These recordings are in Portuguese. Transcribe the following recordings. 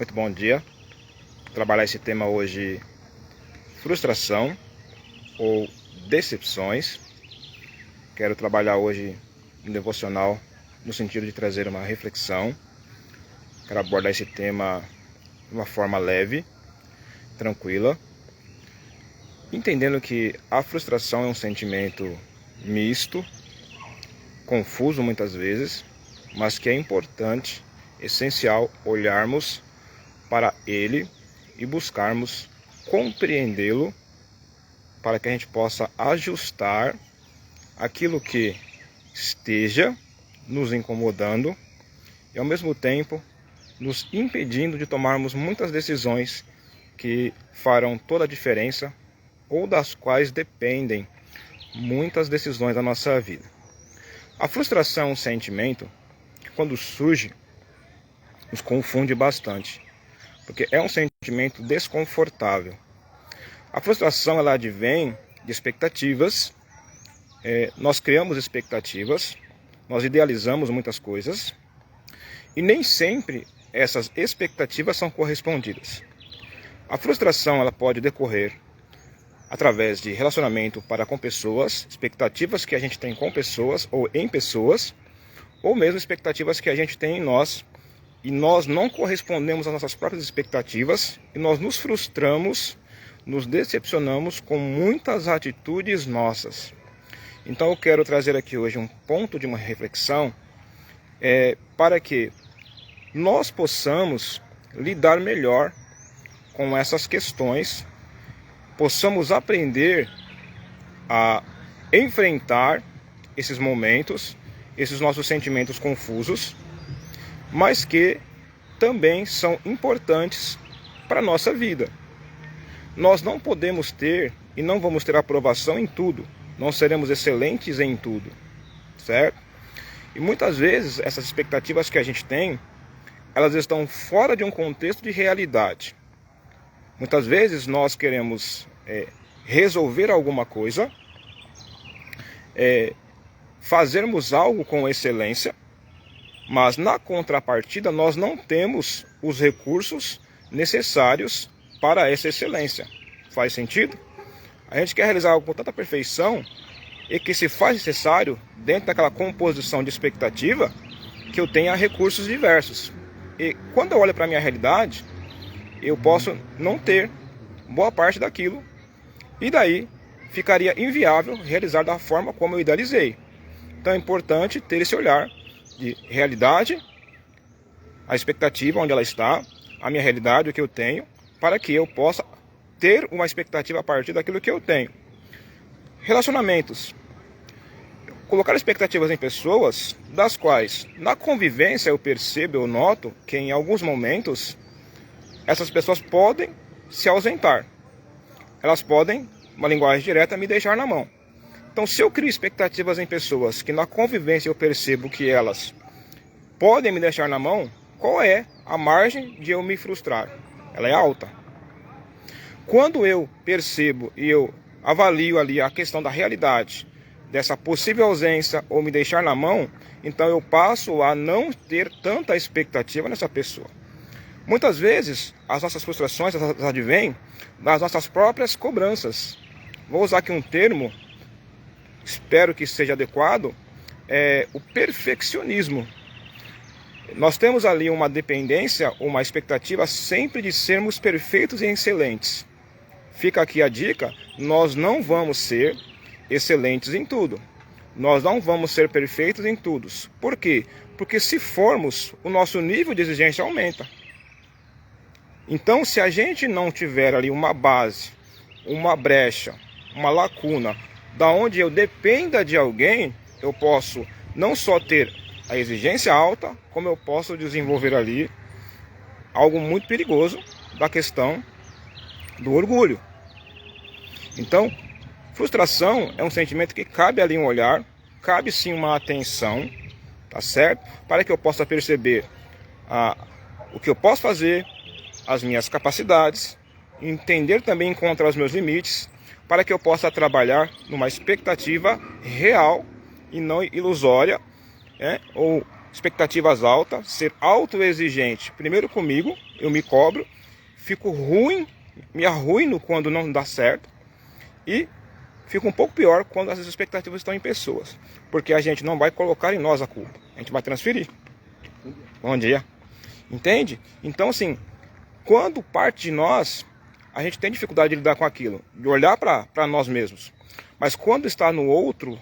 Muito bom dia. Vou trabalhar esse tema hoje, frustração ou decepções. Quero trabalhar hoje um devocional no sentido de trazer uma reflexão. Quero abordar esse tema de uma forma leve, tranquila, entendendo que a frustração é um sentimento misto, confuso muitas vezes, mas que é importante, essencial olharmos para ele e buscarmos compreendê-lo para que a gente possa ajustar aquilo que esteja nos incomodando e ao mesmo tempo nos impedindo de tomarmos muitas decisões que farão toda a diferença ou das quais dependem muitas decisões da nossa vida. A frustração é um sentimento que, quando surge, nos confunde bastante, porque é um sentimento desconfortável. A frustração ela advém de expectativas. Nós criamos expectativas, nós idealizamos muitas coisas e nem sempre essas expectativas são correspondidas. A frustração ela pode decorrer através de relacionamento para com pessoas, expectativas que a gente tem com pessoas ou em pessoas, ou mesmo expectativas que a gente tem em nós, e nós não correspondemos às nossas próprias expectativas, e nós nos frustramos, nos decepcionamos com muitas atitudes nossas. Então eu quero trazer aqui hoje um ponto de uma reflexão para que nós possamos lidar melhor com essas questões, possamos aprender a enfrentar esses momentos, esses nossos sentimentos confusos, mas que também são importantes para a nossa vida. Nós não podemos ter e não vamos ter aprovação em tudo, não seremos excelentes em tudo, certo? E muitas vezes essas expectativas que a gente tem, elas estão fora de um contexto de realidade. Muitas vezes nós queremos resolver alguma coisa, fazermos algo com excelência, mas na contrapartida nós não temos os recursos necessários para essa excelência. Faz sentido? A gente quer realizar algo com tanta perfeição e que se faz necessário, dentro daquela composição de expectativa, que eu tenha recursos diversos. E quando eu olho para a minha realidade, eu posso não ter boa parte daquilo, e daí ficaria inviável realizar da forma como eu idealizei. Então é importante ter esse olhar de realidade, a expectativa onde ela está, a minha realidade, o que eu tenho, para que eu possa ter uma expectativa a partir daquilo que eu tenho. Relacionamentos. Colocar expectativas em pessoas, das quais na convivência eu percebo, eu noto que em alguns momentos essas pessoas podem se ausentar. Elas podem, uma linguagem direta, me deixar na mão. Então, se eu crio expectativas em pessoas que na convivência eu percebo que elas podem me deixar na mão, qual é a margem de eu me frustrar? Ela é alta. Quando eu percebo e eu avalio ali a questão da realidade, dessa possível ausência ou me deixar na mão, então eu passo a não ter tanta expectativa nessa pessoa. Muitas vezes, as nossas frustrações advêm das nossas próprias cobranças. Vou usar aqui um termo, espero que seja adequado, o perfeccionismo. Nós temos ali uma dependência, uma expectativa sempre de sermos perfeitos e excelentes. Fica aqui a dica, nós não vamos ser excelentes em tudo. Nós não vamos ser perfeitos em tudo. Por quê? Porque se formos, o nosso nível de exigência aumenta. Então, se a gente não tiver ali uma base, uma brecha, uma lacuna, da onde eu dependa de alguém, eu posso não só ter a exigência alta, como eu posso desenvolver ali algo muito perigoso da questão do orgulho. Então, frustração é um sentimento que cabe ali um olhar, cabe sim uma atenção, tá certo? Para que eu possa perceber o que eu posso fazer, as minhas capacidades, entender também encontrar os meus limites, para que eu possa trabalhar numa expectativa real e não ilusória, ou expectativas altas, ser autoexigente. Primeiro comigo, eu me cobro, fico ruim, me arruino quando não dá certo e fica um pouco pior quando as expectativas estão em pessoas, porque a gente não vai colocar em nós a culpa, a gente vai transferir. Bom dia. Entende? Então, assim, quando parte de nós, a gente tem dificuldade de lidar com aquilo, de olhar para nós mesmos. Mas quando está no outro,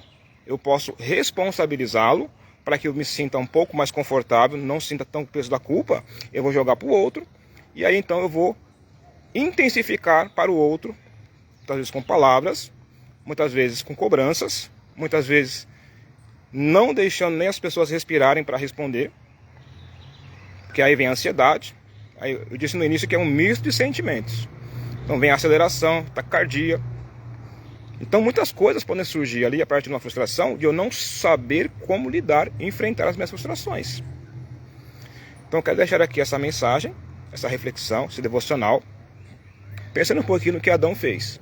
eu posso responsabilizá-lo para que eu me sinta um pouco mais confortável, não sinta tão peso da culpa. Eu vou jogar para o outro e aí então eu vou intensificar para o outro, muitas vezes com palavras, muitas vezes com cobranças, muitas vezes não deixando nem as pessoas respirarem para responder, porque aí vem a ansiedade. Aí eu disse no início que é um misto de sentimentos. Então vem a aceleração, taquicardia. Então muitas coisas podem surgir ali a partir de uma frustração de eu não saber como lidar e enfrentar as minhas frustrações. Então eu quero deixar aqui essa mensagem, essa reflexão, esse devocional, pensando um pouquinho no que Adão fez.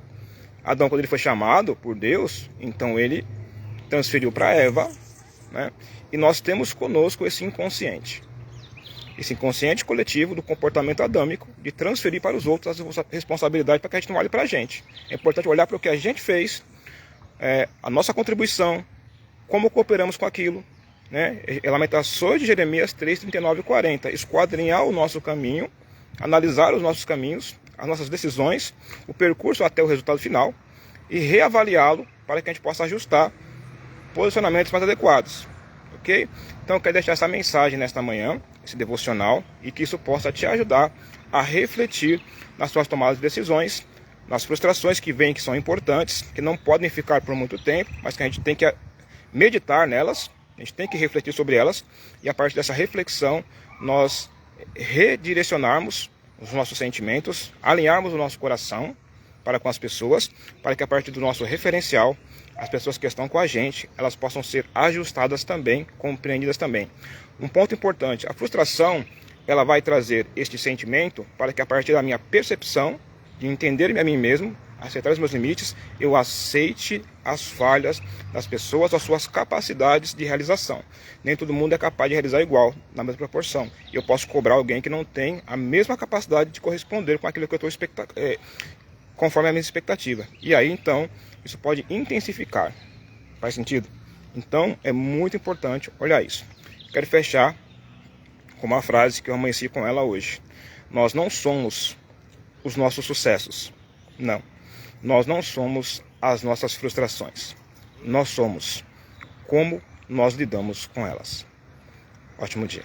Adão, quando ele foi chamado por Deus, então ele transferiu para Eva, né? E nós temos conosco esse inconsciente coletivo do comportamento adâmico, de transferir para os outros as responsabilidades para que a gente não olhe para a gente. É importante olhar para o que a gente fez, a nossa contribuição, como cooperamos com aquilo, né? Lamentações de Jeremias 3, 39 e 40. Esquadrinhar o nosso caminho, analisar os nossos caminhos, as nossas decisões, o percurso até o resultado final e reavaliá-lo para que a gente possa ajustar posicionamentos mais adequados. Ok? Então eu quero deixar essa mensagem nesta manhã, esse devocional, e que isso possa te ajudar a refletir nas suas tomadas de decisões, nas frustrações que vêm, que são importantes, que não podem ficar por muito tempo, mas que a gente tem que meditar nelas, a gente tem que refletir sobre elas, e a partir dessa reflexão nós redirecionarmos os nossos sentimentos, alinharmos o nosso coração para com as pessoas, para que a partir do nosso referencial, as pessoas que estão com a gente, elas possam ser ajustadas também, compreendidas também. Um ponto importante, a frustração, ela vai trazer este sentimento para que a partir da minha percepção, de entender-me a mim mesmo, aceitar os meus limites, eu aceite as falhas das pessoas, as suas capacidades de realização. Nem todo mundo é capaz de realizar igual, na mesma proporção. E eu posso cobrar alguém que não tem a mesma capacidade de corresponder com aquilo que eu estou conforme a minha expectativa. E aí, então, isso pode intensificar. Faz sentido? Então, é muito importante olhar isso. Quero fechar com uma frase que eu amanheci com ela hoje. Nós não somos os nossos sucessos. Não. Nós não somos as nossas frustrações. Nós somos como nós lidamos com elas. Ótimo dia.